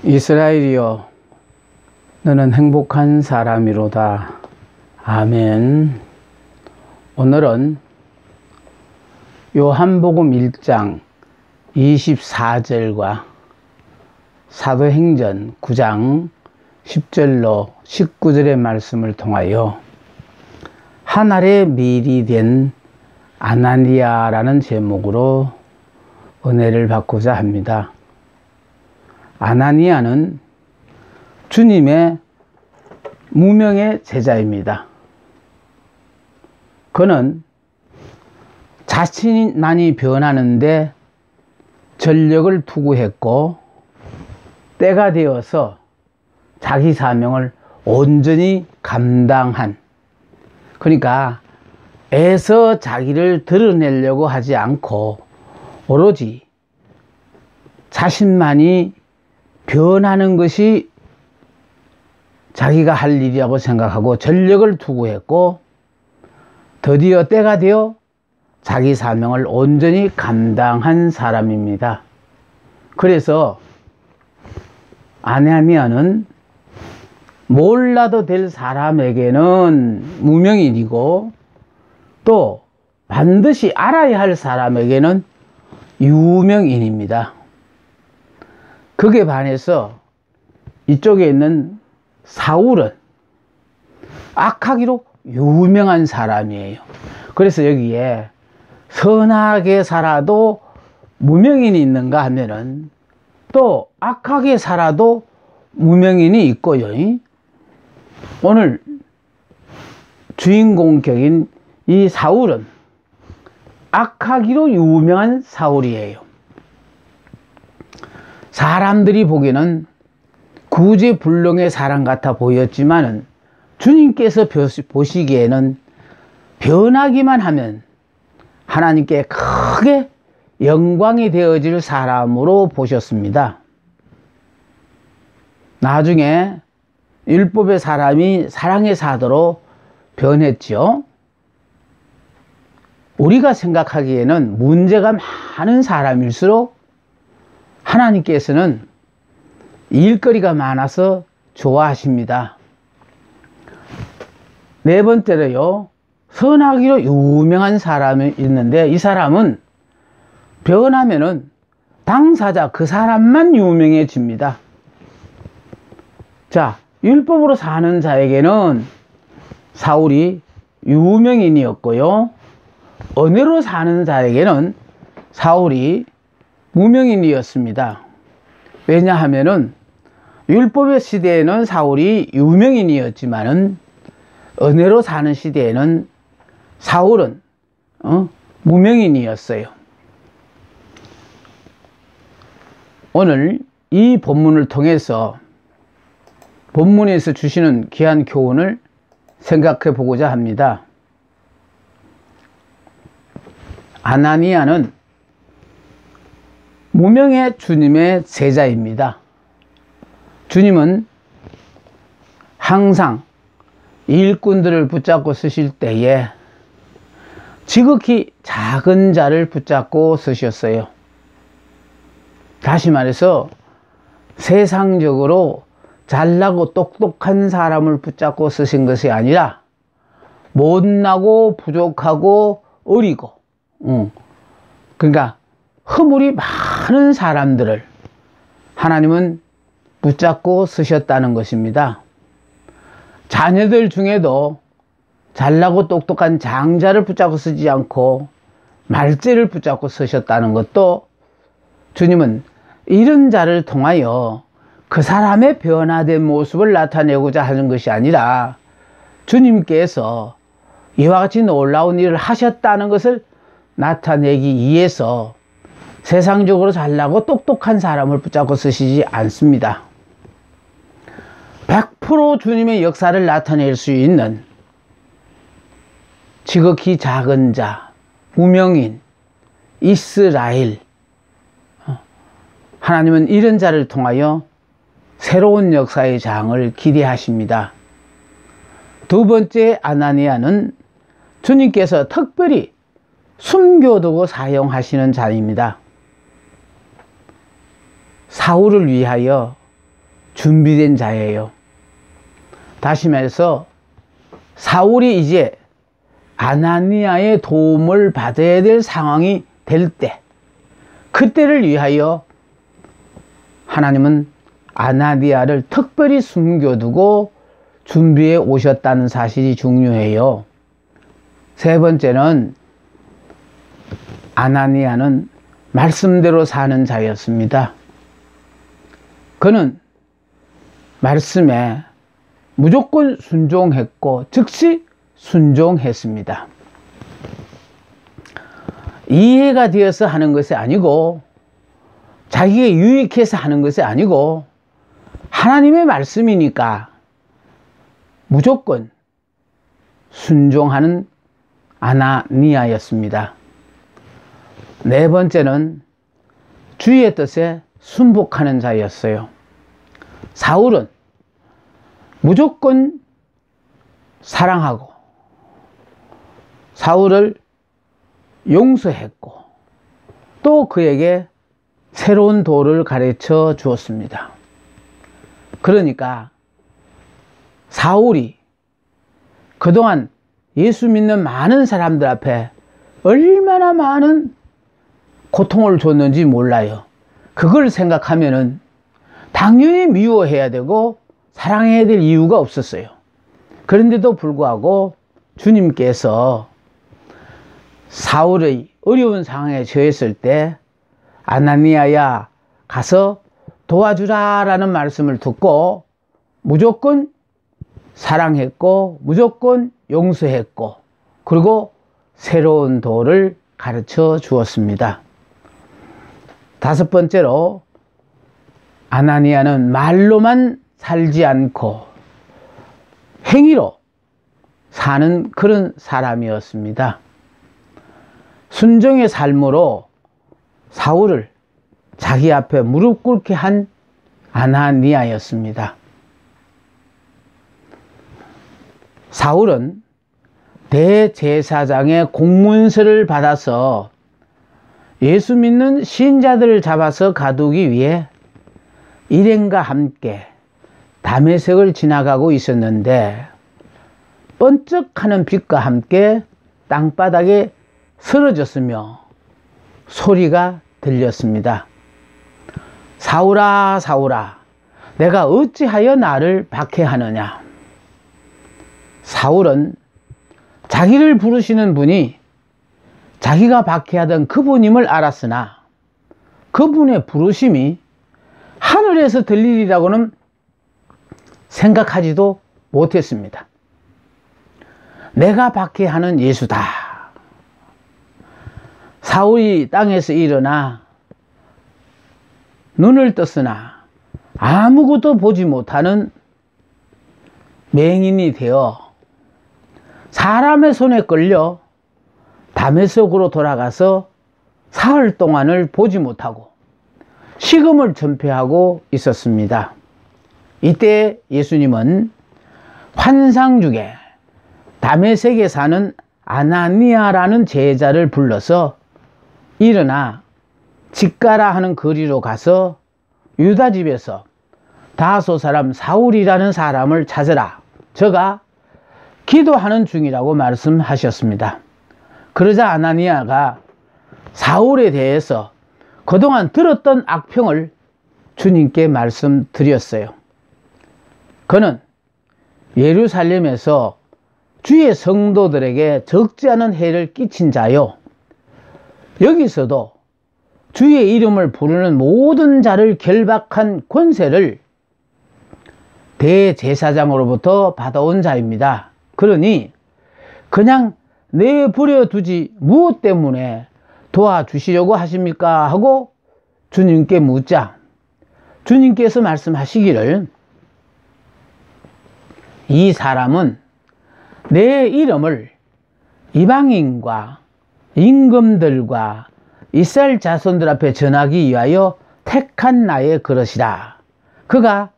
이스라엘이여, 너는 행복한 사람이로다. 아멘. 오늘은 요한복음 1장 24절과 사도행전 9장 10절로 19절의 말씀을 통하여 한 알의 미일이 된 아나니아라는 제목으로 은혜를 받고자 합니다. 아나니아는 주님의 무명의 제자입니다. 그는 자신만이 변하는데 전력을 투구했고 때가 되어서 자기 사명을 온전히 감당한, 그러니까 애써 자기를 드러내려고 하지 않고 오로지 자신만이 변하는 것이 자기가 할 일이라고 생각하고 전력을 투구했고 드디어 때가 되어 자기 사명을 온전히 감당한 사람입니다. 그래서 아나니아는 몰라도 될 사람에게는 무명인이고 또 반드시 알아야 할 사람에게는 유명인입니다. 그에 반해서 이쪽에 있는 사울은 악하기로 유명한 사람이에요. 그래서 여기에 선하게 살아도 무명인이 있는가 하면은 또 악하게 살아도 무명인이 있고요. 오늘 주인공격인 이 사울은 악하기로 유명한 사울이에요. 사람들이 보기에는 구제불능의 사람 같아 보였지만은 주님께서 보시기에는 변하기만 하면 하나님께 크게 영광이 되어질 사람으로 보셨습니다. 나중에 율법의 사람이 사랑의 사도로 변했죠. 우리가 생각하기에는 문제가 많은 사람일수록 하나님께서는 일거리가 많아서 좋아하십니다. 네 번째로요, 선하기로 유명한 사람이 있는데 이 사람은 변하면은 당사자 그 사람만 유명해집니다. 자, 율법으로 사는 자에게는 사울이 유명인이었고요, 은혜로 사는 자에게는 사울이 무명인이었습니다. 왜냐하면은 율법의 시대에는 사울이 유명인이었지만은 은혜로 사는 시대에는 사울은 무명인이었어요. 오늘 이 본문을 통해서 본문에서 주시는 귀한 교훈을 생각해 보고자 합니다. 아나니아는 무명의 주님의 제자입니다. 주님은 항상 일꾼들을 붙잡고 쓰실 때에 지극히 작은 자를 붙잡고 쓰셨어요. 다시 말해서 세상적으로 잘나고 똑똑한 사람을 붙잡고 쓰신 것이 아니라 못나고 부족하고 어리고 그러니까 허물이 많은 사람들을 하나님은 붙잡고 쓰셨다는 것입니다. 자녀들 중에도 잘나고 똑똑한 장자를 붙잡고 쓰지 않고 말째를 붙잡고 쓰셨다는 것도 주님은 이런 자를 통하여 그 사람의 변화된 모습을 나타내고자 하는 것이 아니라 주님께서 이와 같이 놀라운 일을 하셨다는 것을 나타내기 위해서 세상적으로 잘나고 똑똑한 사람을 붙잡고 쓰시지 않습니다. 100% 주님의 역사를 나타낼 수 있는 지극히 작은 자, 무명인, 이스라엘, 하나님은 이런 자를 통하여 새로운 역사의 장을 기대하십니다. 두 번째 아나니아는 주님께서 특별히 숨겨두고 사용하시는 자입니다. 사울을 위하여 준비된 자예요. 다시 말해서 사울이 이제 아나니아의 도움을 받아야 될 상황이 될 때, 그때를 위하여 하나님은 아나니아를 특별히 숨겨두고 준비해 오셨다는 사실이 중요해요. 세 번째는 아나니아는 말씀대로 사는 자였습니다. 그는 말씀에 무조건 순종했고 즉시 순종했습니다. 이해가 되어서 하는 것이 아니고 자기가 유익해서 하는 것이 아니고 하나님의 말씀이니까 무조건 순종하는 아나니아였습니다. 네 번째는 주의 뜻에 순복하는 자였어요. 사울은 무조건 사랑하고 사울을 용서했고 또 그에게 새로운 도를 가르쳐 주었습니다. 그러니까 사울이 그동안 예수 믿는 많은 사람들 앞에 얼마나 많은 고통을 줬는지 몰라요. 그걸 생각하면은 당연히 미워해야 되고 사랑해야 될 이유가 없었어요. 그런데도 불구하고 주님께서 사울의 어려운 상황에 처했을 때 아나니아야 가서 도와주라 라는 말씀을 듣고 무조건 사랑했고 무조건 용서했고 그리고 새로운 도를 가르쳐 주었습니다. 다섯 번째로 아나니아는 말로만 살지 않고 행위로 사는 그런 사람이었습니다. 순종의 삶으로 사울을 자기 앞에 무릎 꿇게 한 아나니아였습니다. 사울은 대제사장의 공문서를 받아서 예수 믿는 신자들을 잡아서 가두기 위해 일행과 함께 다메섹을 지나가고 있었는데 번쩍하는 빛과 함께 땅바닥에 쓰러졌으며 소리가 들렸습니다. 사울아 사울아 내가 어찌하여 나를 박해하느냐. 사울은 자기를 부르시는 분이 자기가 박해하던 그분임을 알았으나 그분의 부르심이 하늘에서 들리리라고는 생각하지도 못했습니다. 내가 박해하는 예수다. 사울이 땅에서 일어나 눈을 떴으나 아무것도 보지 못하는 맹인이 되어 사람의 손에 끌려 다메섹으로 돌아가서 사흘 동안을 보지 못하고 식음을 전폐하고 있었습니다. 이때 예수님은 환상 중에 다메섹에 사는 아나니아라는 제자를 불러서 일어나 직가라 하는 거리로 가서 유다 집에서 다소 사람 사울이라는 사람을 찾으라. 저가 기도하는 중이라고 말씀하셨습니다. 그러자 아나니아가 사울에 대해서 그동안 들었던 악평을 주님께 말씀드렸어요. 그는 예루살렘에서 주의 성도들에게 적지 않은 해를 끼친 자요. 여기서도 주의 이름을 부르는 모든 자를 결박한 권세를 대제사장으로부터 받아온 자입니다. 그러니 그냥 내버려 두지 무엇 때문에 도와주시려고 하십니까? 하고 주님께 묻자 주님께서 말씀하시기를 이 사람은 내 이름을 이방인과 임금들과 이스라엘 자손들 앞에 전하기 위하여 택한 나의 그릇이라. 그가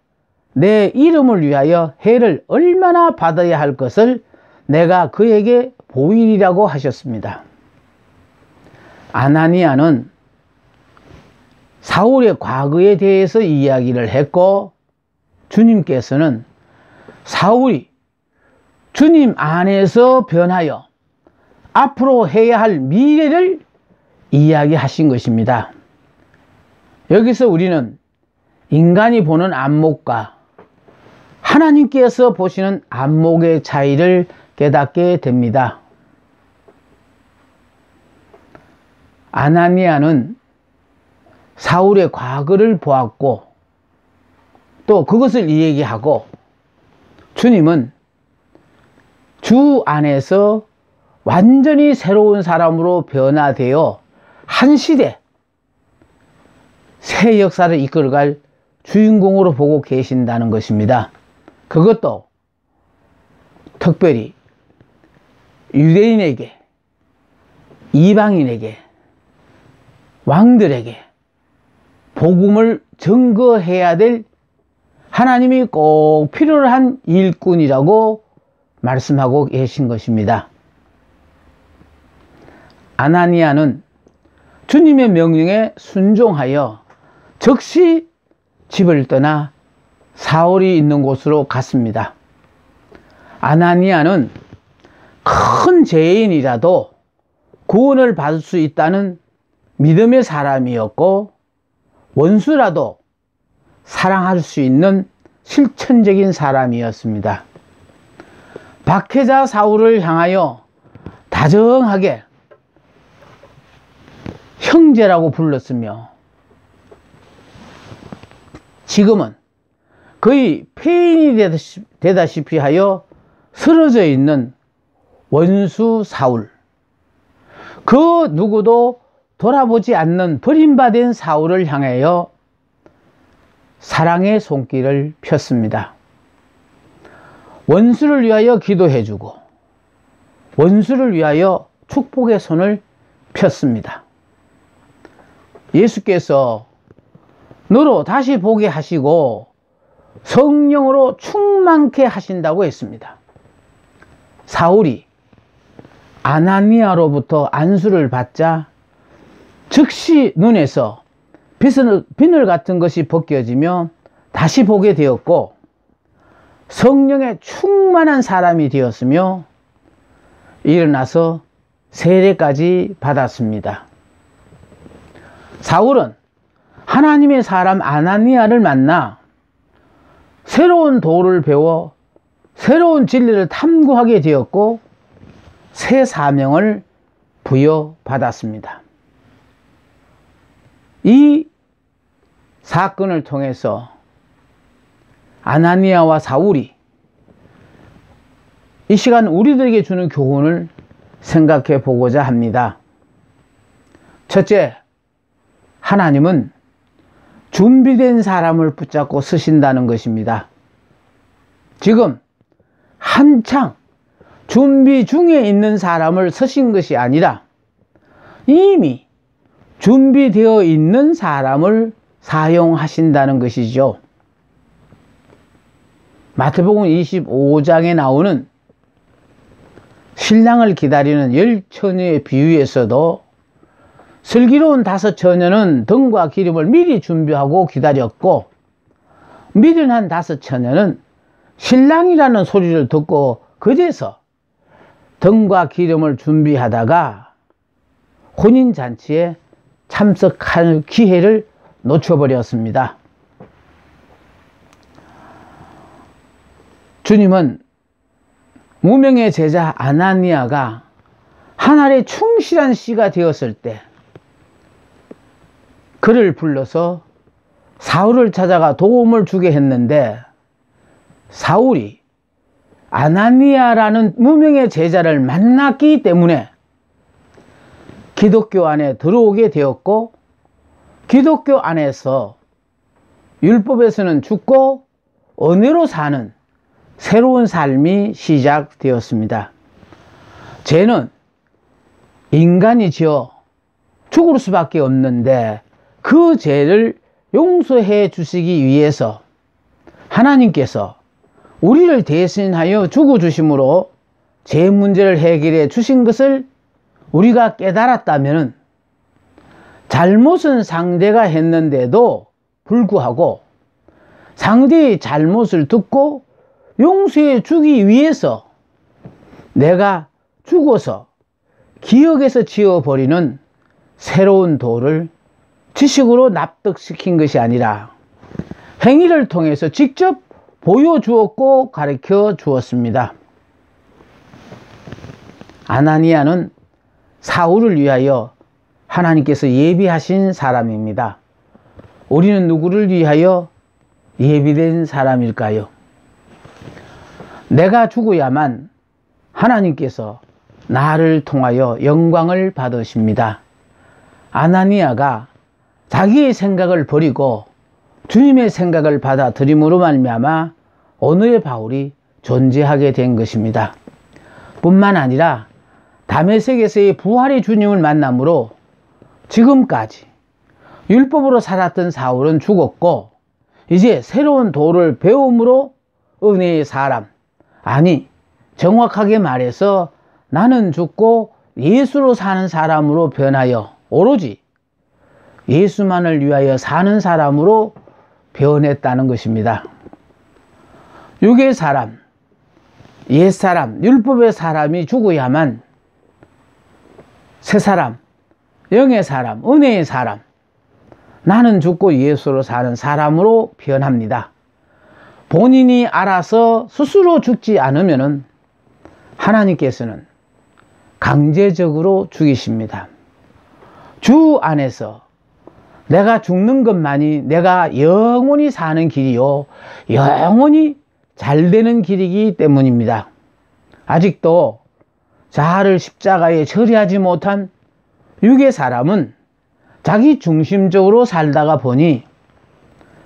내 이름을 위하여 해를 얼마나 받아야 할 것을 내가 그에게 보이리라고 하셨습니다. 아나니아는 사울의 과거에 대해서 이야기를 했고 주님께서는 사울이 주님 안에서 변하여 앞으로 해야 할 미래를 이야기하신 것입니다. 여기서 우리는 인간이 보는 안목과 하나님께서 보시는 안목의 차이를 깨닫게 됩니다. 아나니아는 사울의 과거를 보았고 또 그것을 이야기하고, 주님은 주 안에서 완전히 새로운 사람으로 변화되어 한 시대 새 역사를 이끌어갈 주인공으로 보고 계신다는 것입니다. 그것도 특별히 유대인에게, 이방인에게, 왕들에게 복음을 증거해야 될 하나님이 꼭 필요로 한 일꾼이라고 말씀하고 계신 것입니다. 아나니아는 주님의 명령에 순종하여 즉시 집을 떠나 사울이 있는 곳으로 갔습니다. 아나니아는 큰 죄인이라도 구원을 받을 수 있다는 믿음의 사람이었고, 원수라도 사랑할 수 있는 실천적인 사람이었습니다. 박해자 사울을 향하여 다정하게 형제라고 불렀으며, 지금은 거의 폐인이 되다시피 하여 쓰러져 있는 원수 사울, 그 누구도 돌아보지 않는 버림받은 사울을 향하여 사랑의 손길을 폈습니다. 원수를 위하여 기도해주고 원수를 위하여 축복의 손을 폈습니다. 예수께서 너로 다시 보게 하시고 성령으로 충만케 하신다고 했습니다. 사울이 아나니아로부터 안수를 받자 즉시 눈에서 비늘 같은 것이 벗겨지며 다시 보게 되었고, 성령에 충만한 사람이 되었으며 일어나서 세례까지 받았습니다. 사울은 하나님의 사람 아나니아를 만나 새로운 도를 배워 새로운 진리를 탐구하게 되었고, 새 사명을 부여받았습니다. 이 사건을 통해서 아나니아와 사울이 이 시간 우리들에게 주는 교훈을 생각해 보고자 합니다. 첫째, 하나님은 준비된 사람을 붙잡고 쓰신다는 것입니다. 지금 한창 준비 중에 있는 사람을 쓰신 것이 아니라 이미 준비되어 있는 사람을 사용하신다는 것이죠. 마태복음 25장에 나오는 신랑을 기다리는 10처녀의 비유에서도 슬기로운 5처녀는 등과 기름을 미리 준비하고 기다렸고, 미련한 5처녀는 신랑이라는 소리를 듣고 그제서 등과 기름을 준비하다가 혼인잔치에 참석할 기회를 놓쳐버렸습니다. 주님은 무명의 제자 아나니아가 하나님의 충실한 씨가 되었을 때 그를 불러서 사울을 찾아가 도움을 주게 했는데, 사울이 아나니아라는 무명의 제자를 만났기 때문에 기독교 안에 들어오게 되었고, 기독교 안에서 율법에서는 죽고 은혜로 사는 새로운 삶이 시작되었습니다. 죄는 인간이 지어 죽을 수밖에 없는데, 그 죄를 용서해 주시기 위해서 하나님께서 우리를 대신하여 죽어주심으로 죄 문제를 해결해 주신 것을 우리가 깨달았다면, 잘못은 상대가 했는데도 불구하고 상대의 잘못을 듣고 용서해 주기 위해서 내가 죽어서 기억에서 지워버리는 새로운 도를 지식으로 납득시킨 것이 아니라 행위를 통해서 직접 보여주었고 가르쳐 주었습니다. 아나니아는 사울을 위하여 하나님께서 예비하신 사람입니다. 우리는 누구를 위하여 예비된 사람일까요? 내가 죽어야만 하나님께서 나를 통하여 영광을 받으십니다. 아나니아가 자기의 생각을 버리고 주님의 생각을 받아들임으로 말미암아 오늘의 바울이 존재하게 된 것입니다. 뿐만 아니라 다메섹에서의 부활의 주님을 만남으로 지금까지 율법으로 살았던 사울은 죽었고 이제 새로운 도를 배움으로 은혜의 사람, 아니 정확하게 말해서 나는 죽고 예수로 사는 사람으로 변하여 오로지 예수만을 위하여 사는 사람으로 변했다는 것입니다. 육의 사람, 옛사람, 율법의 사람이 죽어야만 새 사람, 영의 사람, 은혜의 사람, 나는 죽고 예수로 사는 사람으로 변합니다. 본인이 알아서 스스로 죽지 않으면 하나님께서는 강제적으로 죽이십니다. 주 안에서 내가 죽는 것만이 내가 영원히 사는 길이요 영원히 잘되는 길이기 때문입니다. 아직도 자아를 십자가에 처리하지 못한 육의 사람은 자기 중심적으로 살다가 보니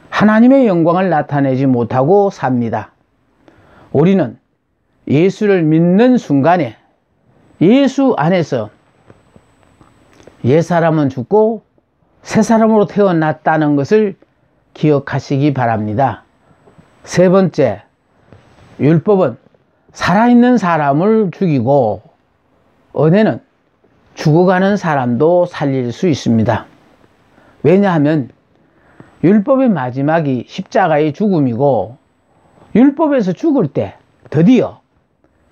하나님의 영광을 나타내지 못하고 삽니다. 우리는 예수를 믿는 순간에 예수 안에서 옛사람은 죽고 새사람으로 태어났다는 것을 기억하시기 바랍니다. 세 번째, 율법은 살아있는 사람을 죽이고 은혜는 죽어가는 사람도 살릴 수 있습니다. 왜냐하면 율법의 마지막이 십자가의 죽음이고 율법에서 죽을 때 드디어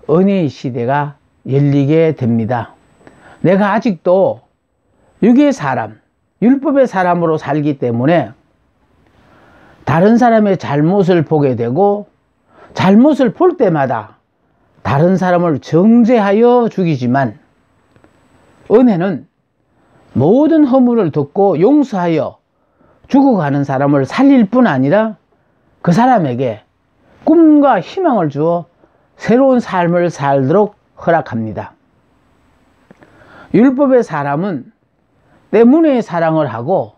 은혜의 시대가 열리게 됩니다. 내가 아직도 육의 사람, 율법의 사람으로 살기 때문에 다른 사람의 잘못을 보게 되고 잘못을 볼 때마다 다른 사람을 정죄하여 죽이지만 은혜는 모든 허물을 덮고 용서하여 죽어가는 사람을 살릴 뿐 아니라 그 사람에게 꿈과 희망을 주어 새로운 삶을 살도록 허락합니다. 율법의 사람은 때문에 사랑을 하고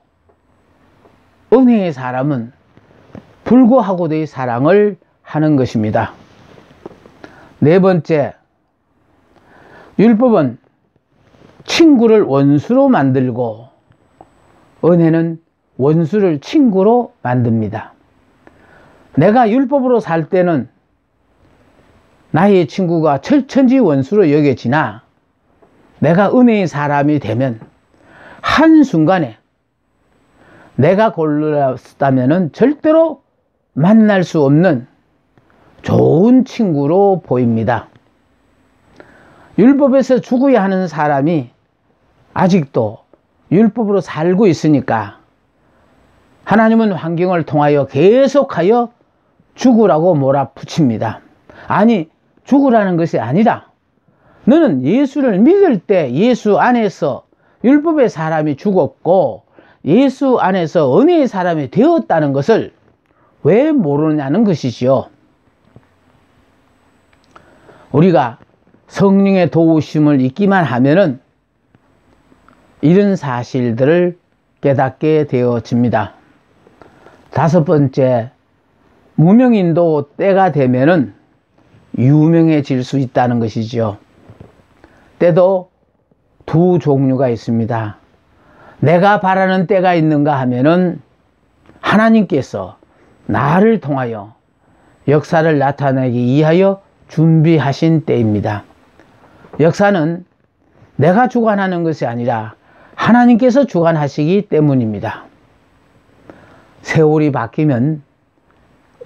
은혜의 사람은 불구하고도의 사랑을 하는 것입니다. 네 번째, 율법은 친구를 원수로 만들고 은혜는 원수를 친구로 만듭니다. 내가 율법으로 살 때는 나의 친구가 천지 원수로 여겨지나 내가 은혜의 사람이 되면 한순간에 내가 골랐다면 절대로 만날 수 없는 좋은 친구로 보입니다. 율법에서 죽어야 하는 사람이 아직도 율법으로 살고 있으니까 하나님은 환경을 통하여 계속하여 죽으라고 몰아붙입니다. 아니, 죽으라는 것이 아니라 너는 예수를 믿을 때 예수 안에서 율법의 사람이 죽었고 예수 안에서 은혜의 사람이 되었다는 것을 왜 모르느냐는 것이지요. 우리가 성령의 도우심을 잊기만 하면은 이런 사실들을 깨닫게 되어집니다. 다섯 번째, 무명인도 때가 되면은 유명해질 수 있다는 것이죠. 때도 두 종류가 있습니다. 내가 바라는 때가 있는가 하면은 하나님께서 나를 통하여 역사를 나타내기 위하여 준비하신 때입니다. 역사는 내가 주관하는 것이 아니라 하나님께서 주관하시기 때문입니다. 세월이 바뀌면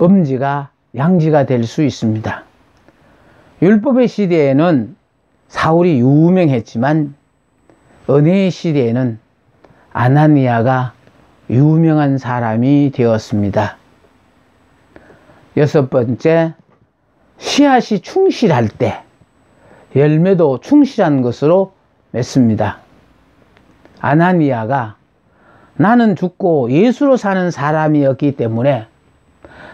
음지가 양지가 될 수 있습니다. 율법의 시대에는 사울이 유명했지만 은혜의 시대에는 아나니아가 유명한 사람이 되었습니다. 여섯 번째, 씨앗이 충실할 때 열매도 충실한 것으로 맺습니다. 아나니아가 나는 죽고 예수로 사는 사람이었기 때문에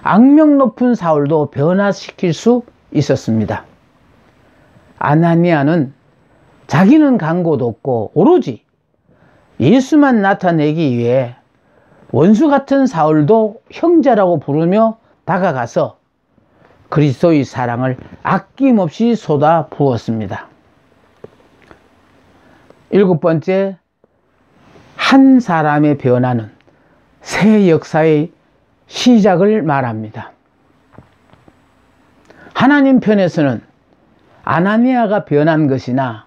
악명 높은 사울도 변화시킬 수 있었습니다. 아나니아는 자기는 간 곳 없고 오로지 예수만 나타내기 위해 원수 같은 사울도 형제라고 부르며 다가가서 그리스도의 사랑을 아낌없이 쏟아 부었습니다. 일곱 번째, 한 사람의 변화는 새 역사의 시작을 말합니다. 하나님 편에서는 아나니아가 변한 것이나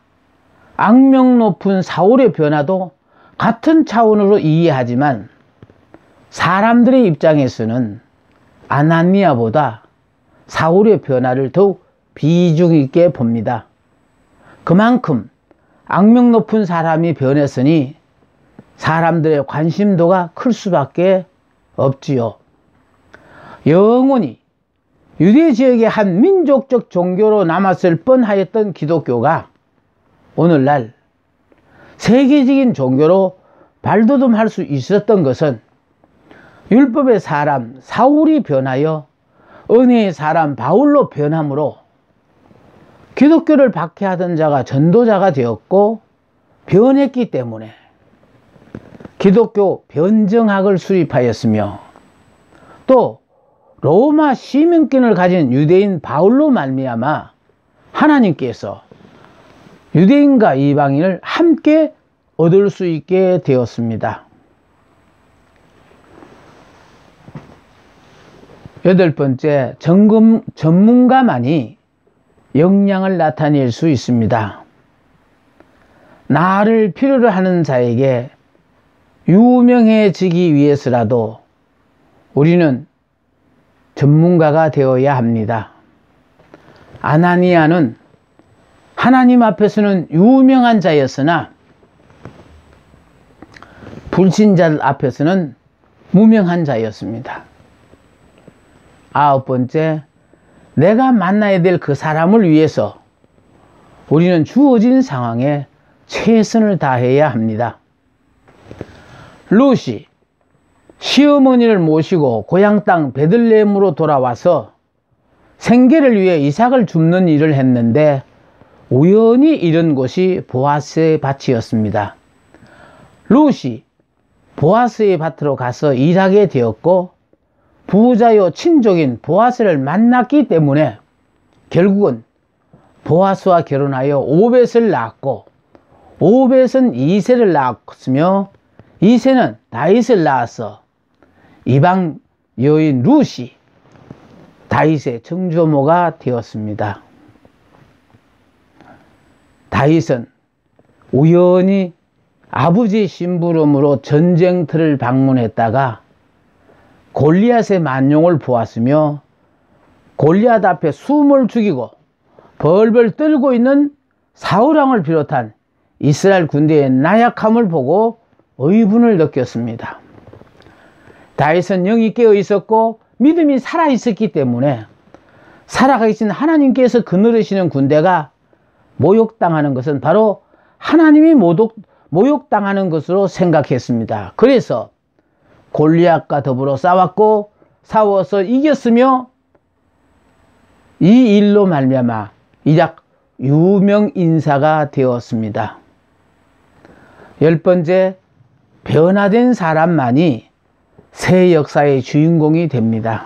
악명 높은 사울의 변화도 같은 차원으로 이해하지만 사람들의 입장에서는 아나니아보다 사울의 변화를 더욱 비중 있게 봅니다. 그만큼 악명 높은 사람이 변했으니 사람들의 관심도가 클 수밖에 없지요. 영원히 유대 지역의 한 민족적 종교로 남았을 뻔하였던 기독교가 오늘날 세계적인 종교로 발돋움할 수 있었던 것은 율법의 사람 사울이 변하여 은혜의 사람 바울로 변함으로 기독교를 박해하던 자가 전도자가 되었고 변했기 때문에 기독교 변정학을 수립하였으며 또 로마 시민권을 가진 유대인 바울로 말미암아 하나님께서 유대인과 이방인을 함께 얻을 수 있게 되었습니다. 여덟 번째, 전문가만이 역량을 나타낼 수 있습니다. 나를 필요로 하는 자에게 유명해지기 위해서라도 우리는 전문가가 되어야 합니다. 아나니아는 하나님 앞에서는 유명한 자였으나 불신자들 앞에서는 무명한 자였습니다. 아홉 번째, 내가 만나야 될 그 사람을 위해서 우리는 주어진 상황에 최선을 다해야 합니다. 룻이 시어머니를 모시고 고향 땅 베들레헴으로 돌아와서 생계를 위해 이삭을 줍는 일을 했는데 우연히 이른 곳이 보아스의 밭이었습니다. 룻이 보아스의 밭으로 가서 일하게 되었고 부자요 친족인 보아스를 만났기 때문에 결국은 보아스와 결혼하여 오벳을 낳았고 오벳은 이새를 낳았으며 이새는 다윗을 낳았어 이방 여인 룻이 다윗의 청조모가 되었습니다. 다윗은 우연히 아버지 심부름으로 전쟁터를 방문했다가 골리앗의 만용을 보았으며 골리앗 앞에 숨을 죽이고 벌벌 떨고 있는 사울왕을 비롯한 이스라엘 군대의 나약함을 보고 의분을 느꼈습니다. 다윗은 영이 깨어 있었고 믿음이 살아 있었기 때문에 살아계신 하나님께서 거느리시는 군대가 모욕당하는 것은 바로 하나님이 모욕당하는 것으로 생각했습니다. 그래서 골리앗과 더불어 싸웠고 싸워서 이겼으며 이 일로 말미암아 이작 유명 인사가 되었습니다. 열 번째, 변화된 사람만이 새 역사의 주인공이 됩니다.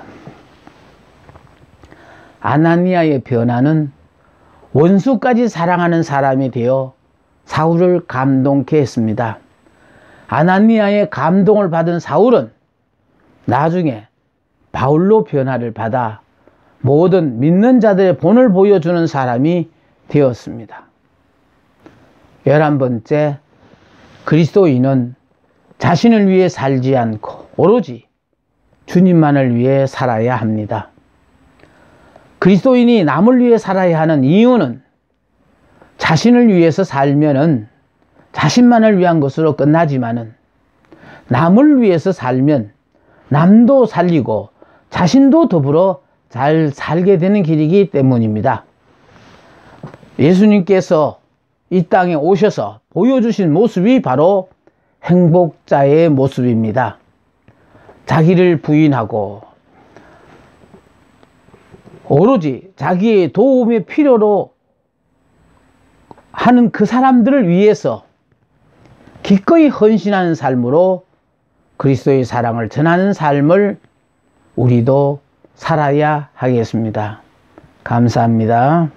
아나니아의 변화는 원수까지 사랑하는 사람이 되어 사울을 감동케 했습니다. 아나니아의 감동을 받은 사울은 나중에 바울로 변화를 받아 모든 믿는 자들의 본을 보여주는 사람이 되었습니다. 11번째, 그리스도인은 자신을 위해 살지 않고 오로지 주님만을 위해 살아야 합니다. 그리스도인이 남을 위해 살아야 하는 이유는 자신을 위해서 살면은 자신만을 위한 것으로 끝나지만은 남을 위해서 살면 남도 살리고 자신도 더불어 잘 살게 되는 길이기 때문입니다. 예수님께서 이 땅에 오셔서 보여주신 모습이 바로 행복자의 모습입니다. 자기를 부인하고 오로지 자기의 도움의 필요로 하는 그 사람들을 위해서 기꺼이 헌신하는 삶으로 그리스도의 사랑을 전하는 삶을 우리도 살아야 하겠습니다. 감사합니다.